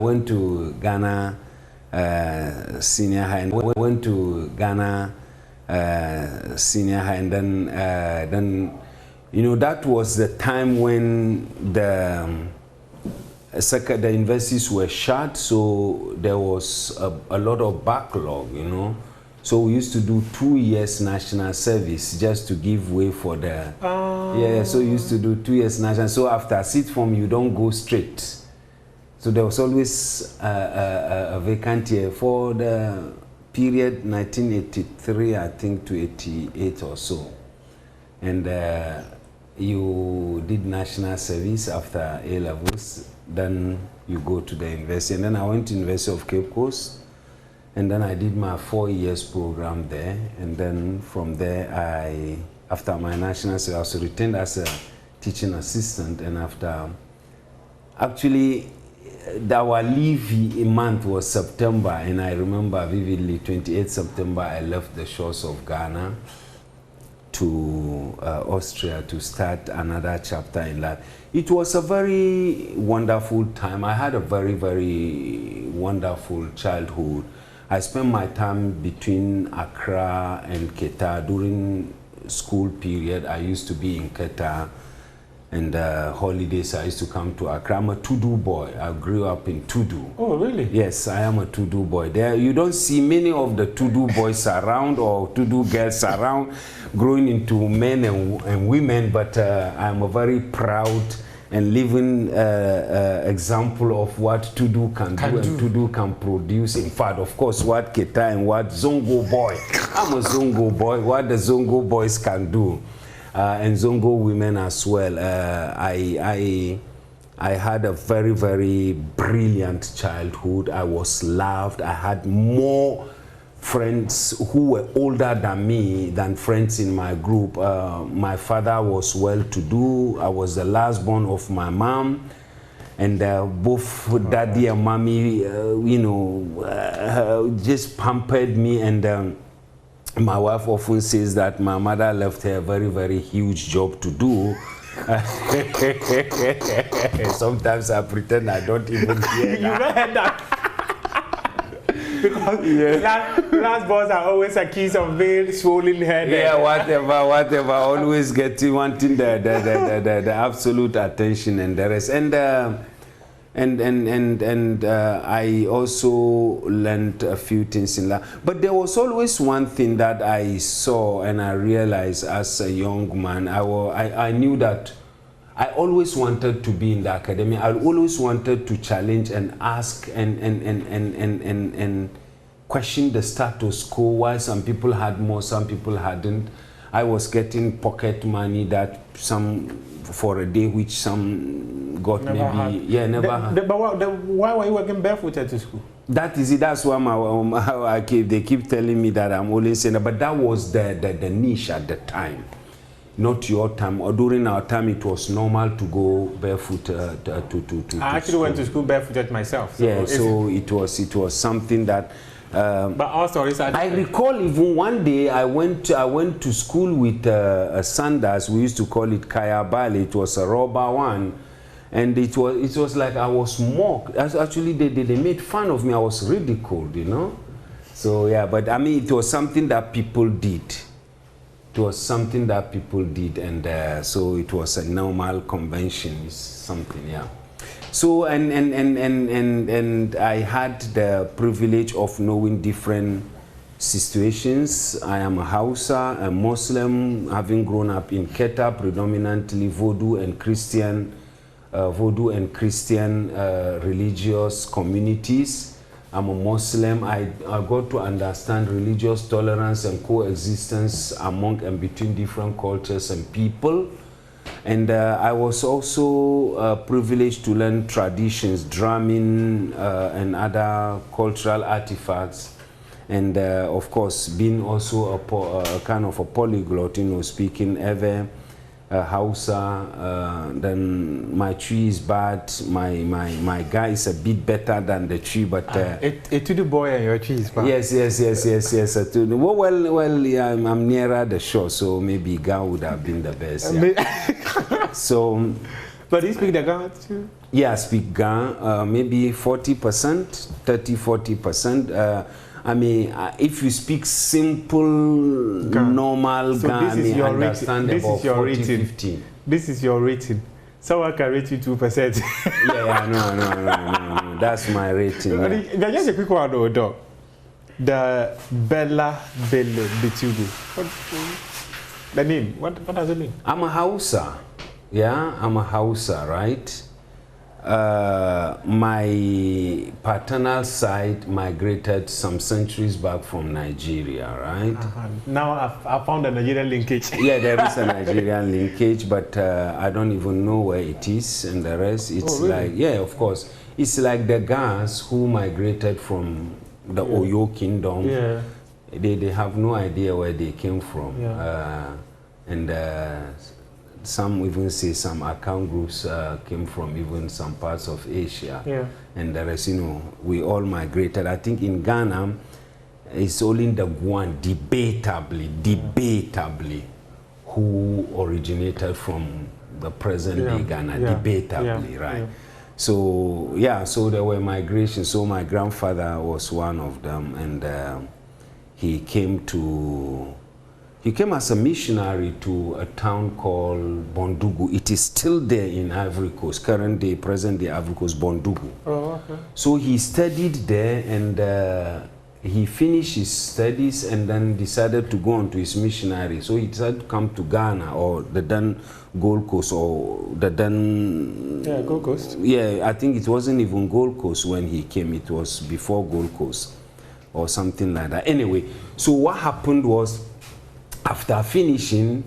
Went to Ghana senior high, and went to Ghana senior high, and then you know, that was the time when the universities were shut, so there was a lot of backlog, you know. So we used to do 2 years national service just to give way for the yeah. So we used to do 2 years national. So after sixth form, you don't go straight. So there was always a vacant year for the period 1983, I think, to 88 or so. And you did national service after A levels, then you go to the university. And then I went to University of Cape Coast, and then I did my 4 years program there. And then from there, after my national service, I was retained as a teaching assistant. And after, actually, our leave month was September, and I remember vividly 28 September I left the shores of Ghana to Austria to start another chapter in life. It was a very wonderful time. I had a very, very wonderful childhood. I spent my time between Accra and Keta. During school period, I used to be in Keta. And holidays, I used to come to Accra. I'm a Tudu boy. I grew up in Tudu. Oh, really? Yes, I am a Tudu boy. There, you don't see many of the Tudu boys around or Tudu girls around growing into men and women, but I'm a very proud and living example of what Tudu can do and Tudu can produce. In fact, of course, what Keta and what Zongo boy. I'm a Zongo boy. What the Zongo boys can do. And Zongo women as well. I had a very, very brilliant childhood. I was loved. I had more friends who were older than me than friends in my group. My father was well-to-do. I was the last born of my mom. And both daddy and mommy, you know, just pampered me. And my wife often says that my mother left her a very, very huge job to do. Sometimes I pretend I don't even hear that. You read that? Because last boys are always accused of being swollen head. Yeah, whatever. Always wanting the absolute attention and the rest. And I also learned a few things in life. But there was always one thing that I saw and I realized as a young man. I knew that I always wanted to be in the academy. I always wanted to challenge and ask and question the status quo. Why some people had more, some people hadn't. I was getting pocket money that some for a day, which some got never maybe had. Yeah, never had. Why were you working barefooted to school? That is it. That's why they keep telling me that I'm always saying that. But that was the niche at the time, not your time. Or during our time, it was normal to go barefoot I actually went to school barefooted myself. So yeah, so it was something that. But also, I recall even one day I went to school with Sanders. We used to call it Kaya Bali. It was a rubber one, and it was like I was mocked. Actually, they made fun of me. I was ridiculed, you know. So yeah, but I mean, it was something that people did. It was something that people did, and so it was a normal convention. It's something, yeah. So and I had the privilege of knowing different situations. I am a Hausa, a Muslim, having grown up in Keta, predominantly Vodou and Christian religious communities. I'm a Muslim. I got to understand religious tolerance and coexistence among and between different cultures and people. And I was also privileged to learn traditions, drumming, and other cultural artifacts. And of course, being also a kind of a polyglot, you know, speaking ever Hausa. Then my tree is bad. My guy is a bit better than the tree, but to the boy and your tree is bad. Yes. Well, yeah, I'm nearer the shore, so maybe Ga would have been the best. Yeah. So But do you speak the Ghana too? Yeah, I speak Ghana, maybe 40%, 30-40%. I mean, if you speak simple, normal so Ghana, this is your understand rating. about This is your 40, rating. 15. This is your rating. Someone can rate you 2%. Yeah, no. That's my rating. Yeah. Just a quick one though. The Bello Bitugu. The name. What does it mean? I'm a Hausa. Yeah, I'm a Hausa, right? My paternal side migrated some centuries back from Nigeria, right? Now I found a Nigerian linkage. Yeah, there is a Nigerian linkage, but I don't even know where it is, and the rest, it's really? like, yeah, of course. It's like the Ghans who migrated from the Oyo Kingdom. Yeah. They have no idea where they came from. Yeah. Some even say some account groups came from even some parts of Asia. Yeah. And the rest, we all migrated. I think in Ghana, it's only the Guan, debatably, who originated from the present-day Ghana, debatably, right? Yeah. So, so there were migrations. So my grandfather was one of them, and he came as a missionary to a town called Bitugu. It is still there in Ivory Coast, present-day Ivory Coast, Bitugu. Oh, okay. So he studied there, and he finished his studies and then decided to go on to his missionary. So he decided to come to Ghana, or the then Gold Coast, or the then... Yeah, Gold Coast. Yeah, I think it wasn't even Gold Coast when he came. It was before Gold Coast or something like that. Anyway, so what happened was, after finishing,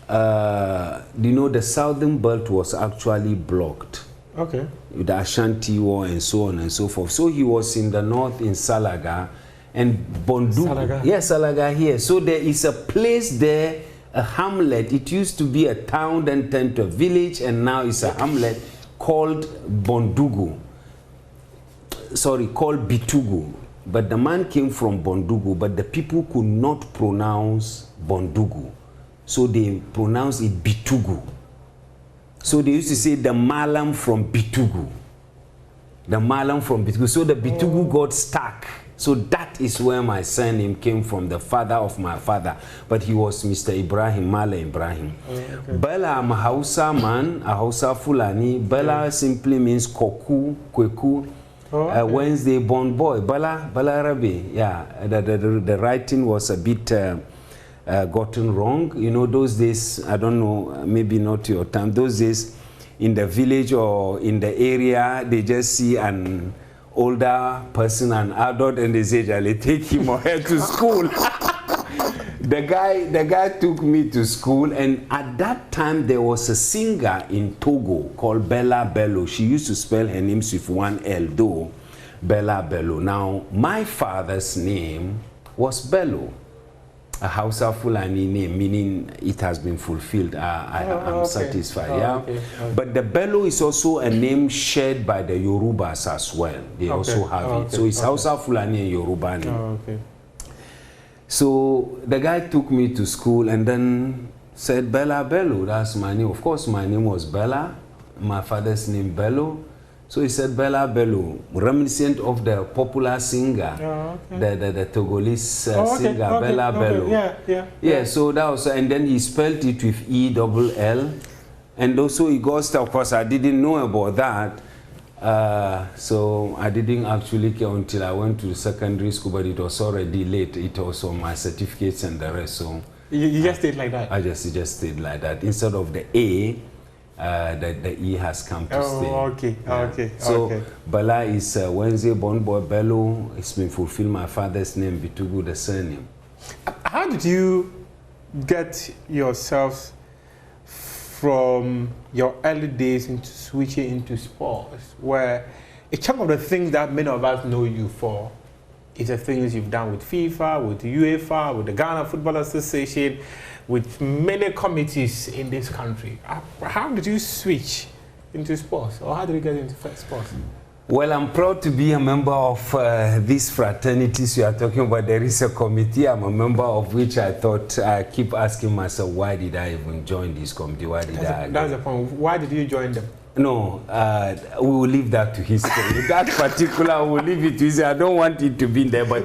the southern belt was actually blocked. Okay. With the Ashanti War and so on and so forth. So he was in the north in Salaga and Bitugu. Salaga. Yes, Salaga here. So there is a place there, a hamlet. It used to be a town, then turned to a village, and now it's a hamlet called Bitugu. Sorry, called Bitugu. But the man came from Bitugu, but the people could not pronounce Bitugu. So they pronounced it Bitugu. So they used to say the Malam from Bitugu. The Malam from Bitugu. So the Bitugu got stuck. So that is where my surname came from, the father of my father. But he was Mr. Ibrahim, Mala Ibrahim. Okay. Bella, I'm a Hausa man, a Hausa Fulani. Bella simply means Koku, Kweku. Wednesday born boy, Bala Rabi. Yeah, the writing was a bit gotten wrong. Those days, I don't know, maybe not your time. Those days, in the village or in the area, they just see an older person, an adult, and they say, "Jale, take him or her to school." The guy took me to school, and at that time there was a singer in Togo called Bello. She used to spell her names with one L, though. Bello. Now, my father's name was Bello, a Hausa Fulani name, meaning it has been fulfilled. I'm satisfied. Okay. But the Bello is also a name shared by the Yorubas as well. They also have it. So it's Hausa Fulani and Yoruba name. So the guy took me to school and then said, Bello, that's my name. Of course, my name was Bella, my father's name Bello. So he said Bello, reminiscent of the popular singer, the Togolese singer, Bello. Yeah, so that was, and then he spelled it with E-double-L. And also he got stuff, of course, I didn't know about that. So I didn't actually care until I went to secondary school, but it was already late. It was on my certificates and the rest. So you just stayed like that? I just stayed like that. Instead of the A, the E has come to stay. Okay, yeah. So Bala is Wednesday born boy Bello. It's been fulfilled my father's name, Bitugu, the surname. How did you get yourself from your early days into switching into sports, where a chunk of the things that many of us know you for is the things you've done with FIFA, with UEFA, with the Ghana Football Association, with many committees in this country. How did you switch into sports, or how did you get into sports? Well, I'm proud to be a member of these fraternities you are talking about. There is a committee I'm a member of, which I thought I keep asking myself, why did I even join this committee? Why did I? That's the point. Why did you join them? No, we will leave that to history. That particular, we will leave it to history. I don't want it to be there, but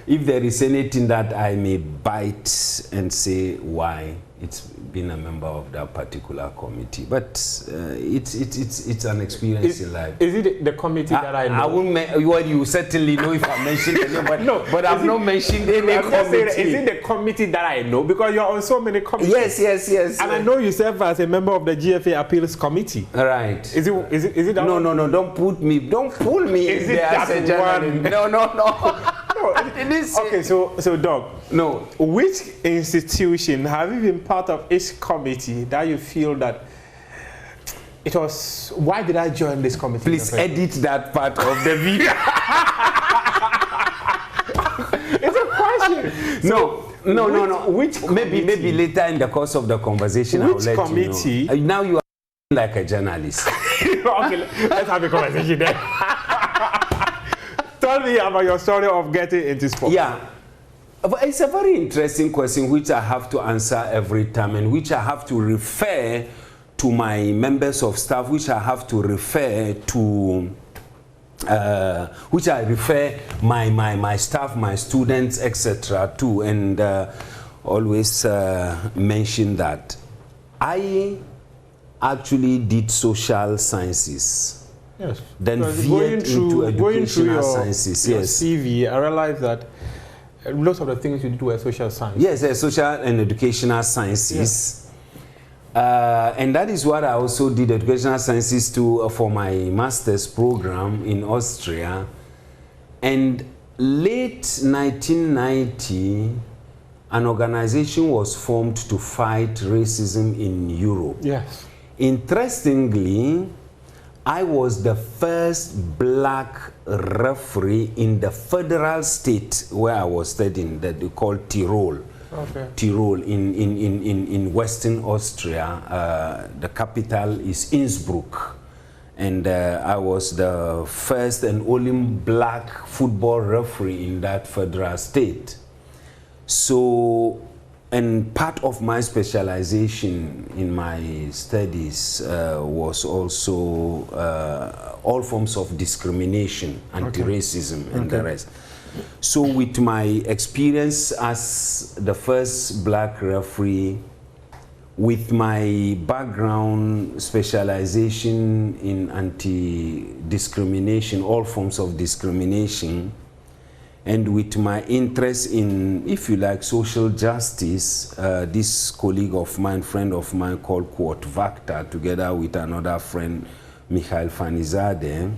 if there is anything that I may bite and say why, it's been a member of that particular committee. But it's an experience in life. Is it the committee that I know? I won't. Well, you certainly know if I mentioned it, but no. But I've not mentioned any committee. Is it the committee that I know? Because you're on so many committees. Yes. And I know you serve as a member of the GFA Appeals Committee. Right. Is it that one? No. Don't pull me Is it that one? No. Okay, so Doug. No. Which institution have you been part of its committee that you feel that it was? Why did I join this committee? Please edit that part of the video. It's a question. No. Which maybe later in the course of the conversation I'll let committee? You know. Now you are like a journalist. Okay, let's have a conversation then. Tell me about your story of getting into sports. Yeah. But it's a very interesting question which I have to answer every time and which I have to refer to my members of staff, which I have to refer to, which I refer my staff, my students, etc. to, and always mention that I actually did social sciences. Yes. Then veered into educational sciences. Your yes. CV, I realized that lots of the things you did were social science. Yes, social and educational sciences. Yes. And that is what I also did, educational sciences too, for my master's program in Austria. And late 1990, an organization was formed to fight racism in Europe. Yes. Interestingly, I was the first black referee in the federal state where I was studying, that they call Tyrol. Okay. Tyrol in Western Austria. The capital is Innsbruck. And I was the first and only black football referee in that federal state. So, and part of my specialization in my studies was also all forms of discrimination, anti-racism, and the rest. So with my experience as the first black referee, with my background specialization in anti-discrimination, all forms of discrimination, and with my interest in, if you like, social justice, this colleague of mine, friend of mine called Kurt Vakta, together with another friend, Mikhail Fanizadeh,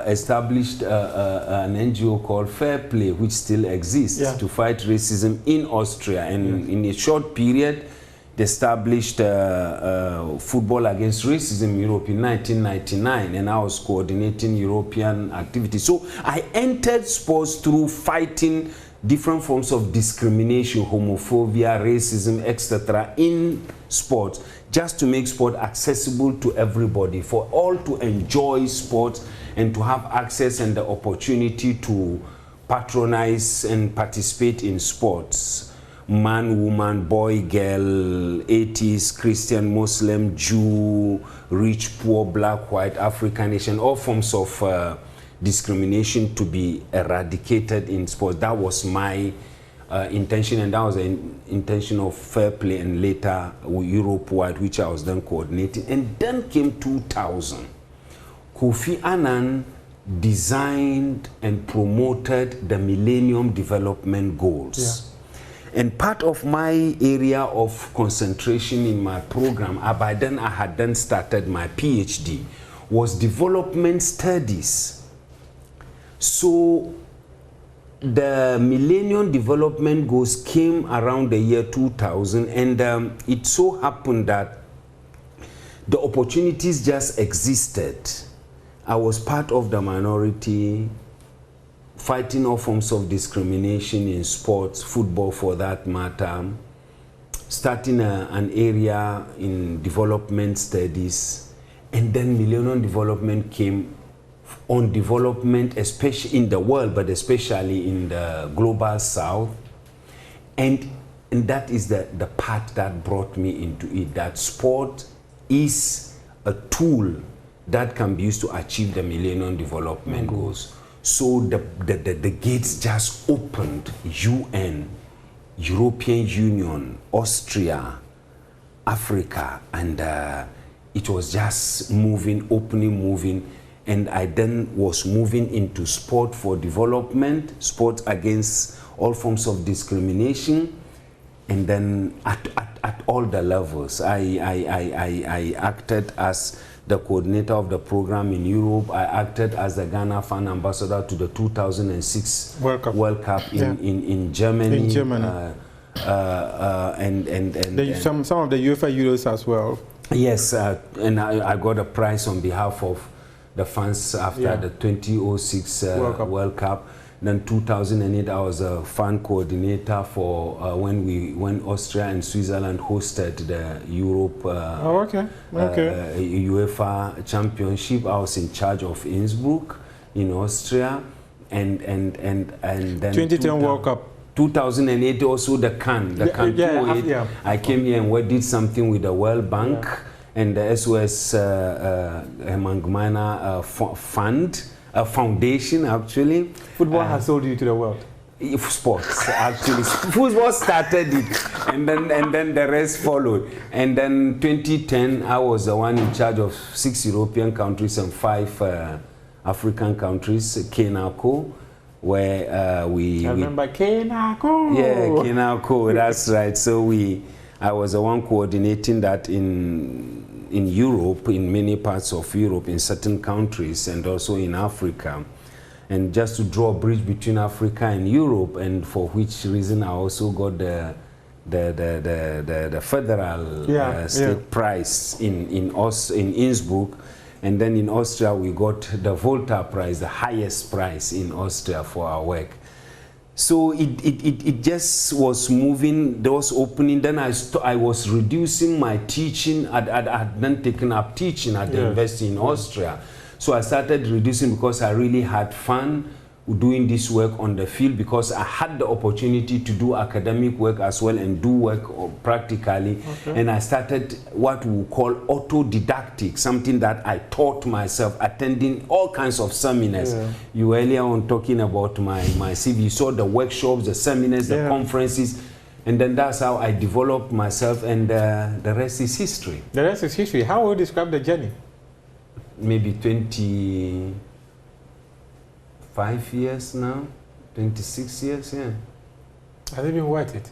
established an NGO called Fair Play, which still exists, to fight racism in Austria. And in a short period, they established Football Against Racism Europe in 1999, and I was coordinating European activities. So I entered sports through fighting different forms of discrimination, homophobia, racism, etc. in sports, just to make sport accessible to everybody, for all to enjoy sports and to have access and the opportunity to patronize and participate in sports. Man, woman, boy, girl, atheist, Christian, Muslim, Jew, rich, poor, black, white, African, Asian, all forms of discrimination to be eradicated in sports. That was my intention, and that was an intention of Fair Play, and later Europe-wide, which I was then coordinating. And then came 2000. Kofi Annan designed and promoted the Millennium Development Goals. And part of my area of concentration in my program, by then I had then started my PhD, was development studies. So the Millennium Development Goals came around the year 2000, and it so happened that the opportunities just existed. I was part of the minority, fighting all forms of discrimination in sports, football for that matter, starting an area in development studies, and then Millennium Development came on development, especially in the world, but especially in the global south. And that is the part that brought me into it, that sport is a tool that can be used to achieve the Millennium Development Goals. So the gates just opened. UN, European Union, Austria, Africa, and it was just moving, moving. And I then was moving into sport for development, sport against all forms of discrimination, and then at all the levels. I acted as the coordinator of the program in Europe. I acted as the Ghana fan ambassador to the 2006 World Cup in Germany. In Germany. Some of the UEFA Euros as well. Yes, and I got a prize on behalf of the fans after the 2006 World Cup. Then 2008, I was a fan coordinator for when Austria and Switzerland hosted the Europe UEFA Championship. I was in charge of Innsbruck in Austria, and then 2010 World Cup. 2008 also the Cannes. I came here and did something with the World Bank and the SOS Mangmana Fund. A foundation, actually. Football has sold you to the world. Sports, actually. Football started it, and then the rest followed. And then 2010, I was the one in charge of 6 European countries and 5 African countries, Kenako, where we... I remember Kenako. Yeah, Kenako, that's right. So I was the one coordinating that in Europe, in many parts of Europe, in certain countries, and also in Africa. And just to draw a bridge between Africa and Europe, and for which reason I also got the federal state prize in Innsbruck. And then in Austria, we got the Volta Prize, the highest prize in Austria for our work. So it just was moving, there was opening. Then I was reducing my teaching. I had then taken up teaching at the university in Austria. So I started reducing because I really had fun doing this work on the field, because I had the opportunity to do academic work as well and do work practically. And I started what we call autodidactic, something that I taught myself, attending all kinds of seminars. You were earlier on talking about my CV. You saw the workshops, the seminars, the conferences, and then that's how I developed myself, and the rest is history. The rest is history. How would you describe the journey? Maybe 25 years now, 26 years, Has it been worth it?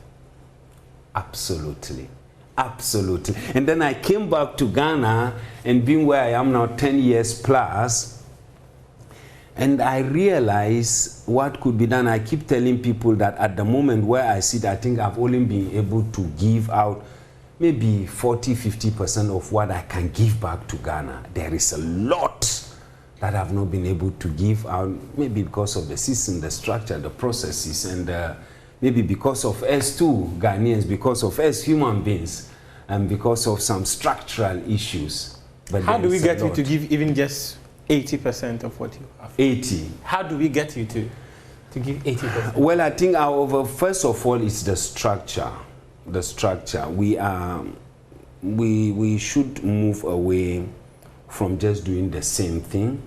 Absolutely. Absolutely. And then I came back to Ghana, and being where I am now 10 years plus, and I realized what could be done. I keep telling people that at the moment where I sit, I think I've only been able to give out maybe 40–50% of what I can give back to Ghana. There is a lot that I've not been able to give out, maybe because of the system, the structure, the processes, and maybe because of us too, Ghanaians, because of us human beings, and because of some structural issues. But how do we get you to give even just 80% of what you have? 80. How do we get you to give 80%? Well, I think first of all, it's the structure. The structure. We should move away from just doing the same thing.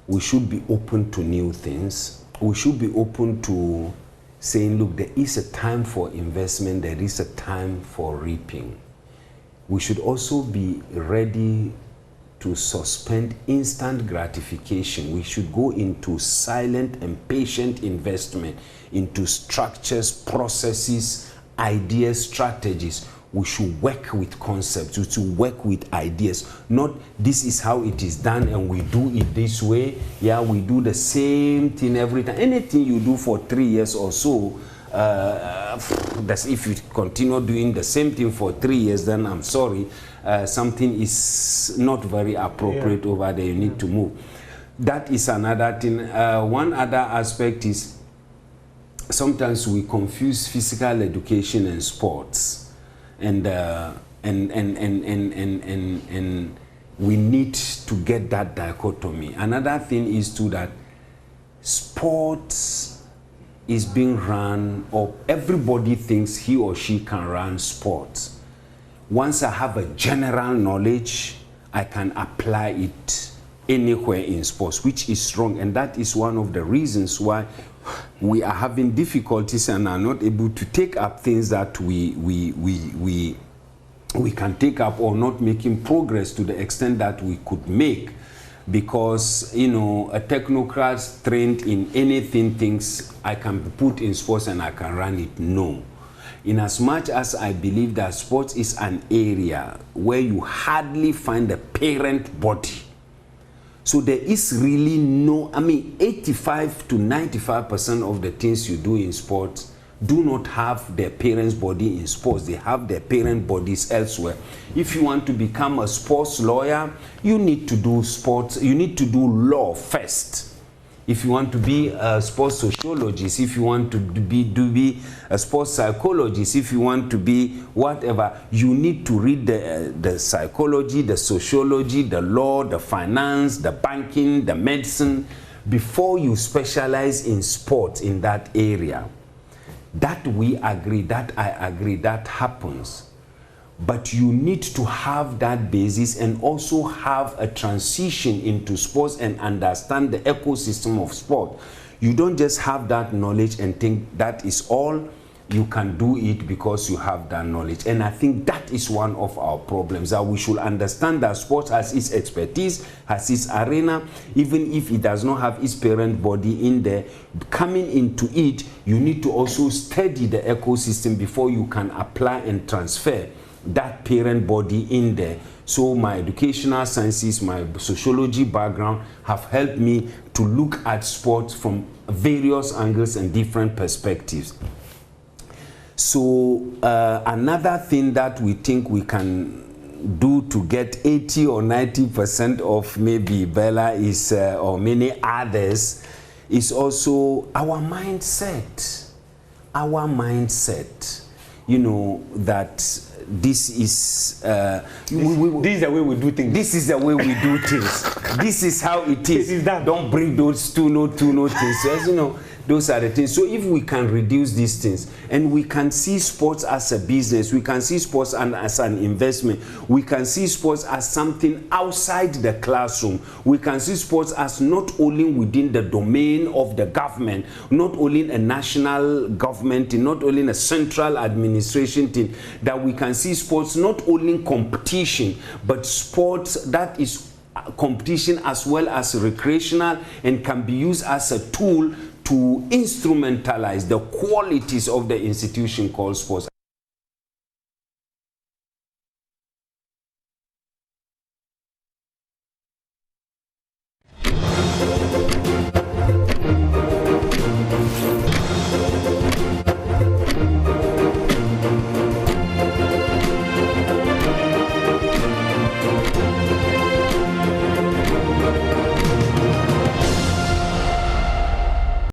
We should be open to new things. We should be open to saying, look, there is a time for investment, there is a time for reaping. We should also be ready to suspend instant gratification. We should go into silent and patient investment into structures, processes, ideas, strategies. We should work with concepts, we should work with ideas, not this is how it is done and we do it this way. Yeah, we do the same thing every time. Anything you do for 3 years or so, that's if you continue doing the same thing for 3 years, then I'm sorry, something is not very appropriate over there. You need to move. That is another thing. One other aspect is sometimes we confuse physical education and sports. And we need to get that dichotomy. Another thing is too that sports is being run, or everybody thinks he or she can run sports. Once I have a general knowledge, I can apply it anywhere in sports, which is wrong. And that is one of the reasons why we are having difficulties and are not able to take up things that we can take up, or not making progress to the extent that we could make. Because, you know, a technocrat trained in anything thinks I can be put in sports and I can run it. No. In as much as I believe that sports is an area where you hardly find a parent body. So there is really no, I mean, 85 to 95% of the things you do in sports do not have their parents' body in sports. They have their parent bodies elsewhere. If you want to become a sports lawyer, you need to do sports, you need to do law first. If you want to be a sports sociologist, if you want to be a sports psychologist, if you want to be whatever, you need to read the psychology, the sociology, the law, the finance, the banking, the medicine, before you specialize in sports in that area. That we agree, that I agree, that happens. But you need to have that basis and also have a transition into sports and understand the ecosystem of sport. You don't just have that knowledge and think that is all. You can do it because you have that knowledge. And I think that is one of our problems, that we should understand that sports has its expertise, has its arena, even if it does not have its parent body in there. Coming into it, you need to also study the ecosystem before you can apply and transfer that parent body in there. So my educational sciences, my sociology background have helped me to look at sports from various angles and different perspectives. So another thing that we think we can do to get 80 or 90% of maybe Bella is, or many others, is also our mindset. Our mindset, you know, that this is this is the way we do things. This is the way we do things. This is how it is. Don't bring those two no things. As you know, those are the things. So if we can reduce these things and we can see sports as a business, we can see sports as an investment, we can see sports as something outside the classroom, we can see sports as not only within the domain of the government, not only a national government, not only a central administration thing, that we can see sports not only in competition, but sports that is competition as well as recreational and can be used as a tool to instrumentalize the qualities of the institution called sports.